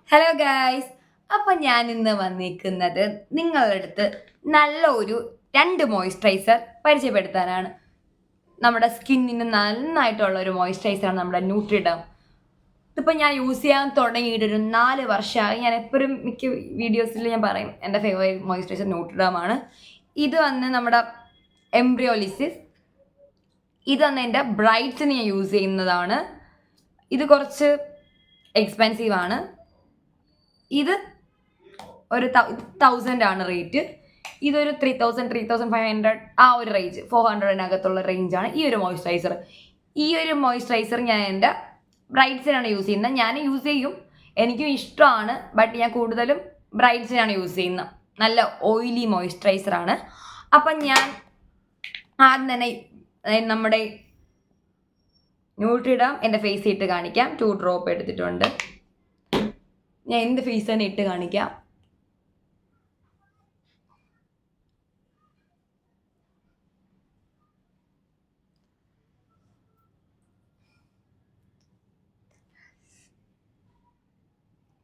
Hello guys, അപ്പം ഞാൻ ഇന്ന് വന്നിരിക്കുന്നത് നിങ്ങളുടെ അടുത്ത് നല്ല ഒരു 2 മോയ്സ്ചറൈസർ പരിചയപ്പെടുത്താനാണ്. നമ്മുടെ സ്കിന്നിന് നന്നായിട്ടുള്ള ഒരു മോയ്സ്ചറൈസറാണ് നമ്മുടെ ന്യൂട്രിഡം. ഇതിപ്പോൾ ഞാൻ യൂസ് ചെയ്യാൻ തുടങ്ങിയിട്ടൊരു 4 വർഷമായി. ഞാൻ എപ്പോഴും മിക്ക വീഡിയോസിൽ ഞാൻ പറയും എൻ്റെ ഫേവറേറ്റ് മോയ്സ്ചറൈസർ ന്യൂട്രിഡമാണ്. ഇത് വന്ന് നമ്മുടെ എംബ്രിയോളിസിസ്. ഇത് വന്ന് എൻ്റെ ബ്രൈറ്റ്സിന് ഞാൻ യൂസ് ചെയ്യുന്നതാണ്. ഇത് കുറച്ച് എക്സ്പെൻസീവാണ്. ഇത് ഒരു 1000 ആണ് റേറ്റ്. ഇതൊരു 3000 3500 ആ ഒരു റേഞ്ച്, 400-നകത്തുള്ള റേഞ്ചാണ് ഈ ഒരു മോയ്സ്ചറൈസർ. ഈ ഒരു മോയ്സ്ചറൈസർ ഞാൻ എൻ്റെ ബ്രൈറ്റ്സിനാണ് യൂസ് ചെയ്യുന്നത്. ഞാൻ യൂസ് ചെയ്യും, എനിക്കും ഇഷ്ടമാണ്, ബട്ട് ഞാൻ കൂടുതലും ബ്രൈറ്റ്സിനാണ് യൂസ് ചെയ്യുന്നത്. നല്ല ഓയിലി മോയ്സ്ചറൈസറാണ്. അപ്പം ഞാൻ ആദ്യം തന്നെ നമ്മുടെ ന്യൂട്രിഡം എൻ്റെ ഫേസിൽ ഇട്ട് കാണിക്കാം. 2 ഡ്രോപ്പ് എടുത്തിട്ടുണ്ട്. ഞാൻ എൻ്റെ ഫേസ് തന്നെ ഇട്ട് കാണിക്കാം.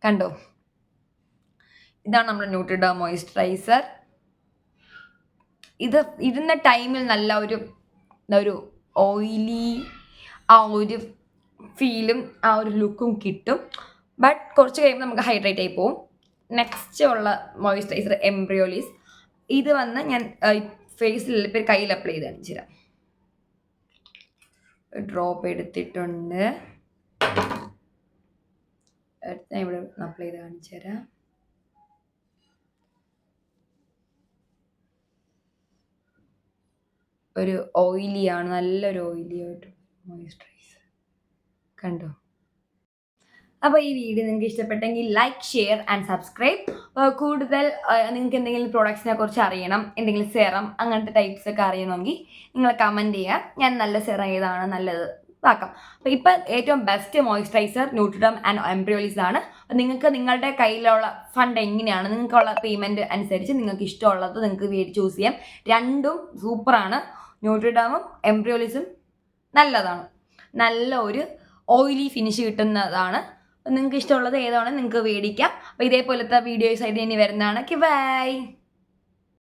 കണ്ടോ, ഇതാണ് നമ്മുടെ ന്യൂട്രിഡം മോയ്സ്ചറൈസർ. ഇത് ഇടുന്ന ടൈമിൽ നല്ല ഒരു ഓയിലി ആ ഒരു ഫീലും ആ ഒരു ലുക്കും കിട്ടും. ബട്ട് കുറച്ച് കഴിയുമ്പോൾ നമുക്ക് ഹൈഡ്രേറ്റ് ആയി പോവും. നെക്സ്റ്റ് ഉള്ള മോയ്സ്ചറൈസർ എംബ്രിയോളിസ്. ഇത് വന്ന് ഞാൻ ഫേസിൽ ഇപ്പോൾ കയ്യിൽ അപ്ലൈ ചെയ്ത് കാണിച്ചു തരാം. ഡ്രോപ്പ് എടുത്തിട്ടുണ്ട്. ഞാൻ ഇവിടെ അപ്ലൈ ചെയ്ത് കാണിച്ചു തരാം. ഒരു ഓയിലിയാണ്, നല്ലൊരു ഓയിലി ആയിട്ട് മോയ്സ്ചറൈസർ. കണ്ടോ? അപ്പോൾ ഈ വീഡിയോ നിങ്ങൾക്ക് ഇഷ്ടപ്പെട്ടെങ്കിൽ ലൈക്ക്, ഷെയർ ആൻഡ് സബ്സ്ക്രൈബ്. കൂടുതൽ നിങ്ങൾക്ക് എന്തെങ്കിലും പ്രോഡക്ട്സിനെ കുറിച്ച് അറിയണം, എന്തെങ്കിലും സെറം അങ്ങനത്തെ ടൈപ്സ് ഒക്കെ അറിയണമെങ്കിൽ നിങ്ങൾ കമൻറ്റ് ചെയ്യുക. ഞാൻ നല്ല സെറം ഏതാണ് നല്ലത് ആക്കാം. അപ്പോൾ ഇപ്പം ഏറ്റവും ബെസ്റ്റ് മോയ്സ്ചറൈസർ ന്യൂട്രിഡം ആൻഡ് എംബ്രിയോളിസ് ആണ്. നിങ്ങൾക്ക് നിങ്ങളുടെ കയ്യിലുള്ള ഫണ്ട് എങ്ങനെയാണ്, നിങ്ങൾക്കുള്ള പേയ്മെൻറ്റ് അനുസരിച്ച് നിങ്ങൾക്ക് ഇഷ്ടമുള്ളത് നിങ്ങൾക്ക് ചൂസ് ചെയ്യാം. രണ്ടും സൂപ്പറാണ്. ന്യൂട്രിഡമും എംബ്രിയോളിസും നല്ലതാണ്. നല്ല ഒരു ഓയിലി ഫിനിഷ് കിട്ടുന്നതാണ്. നിങ്ങൾക്ക് ഇഷ്ടമുള്ളത് ഏതാണെന്ന് നിങ്ങൾക്ക് മേടിക്കാം. അപ്പോൾ ഇതേപോലത്തെ വീഡിയോസ് ആയിട്ട് ഇനി വരുന്നതാണ്. ബൈ.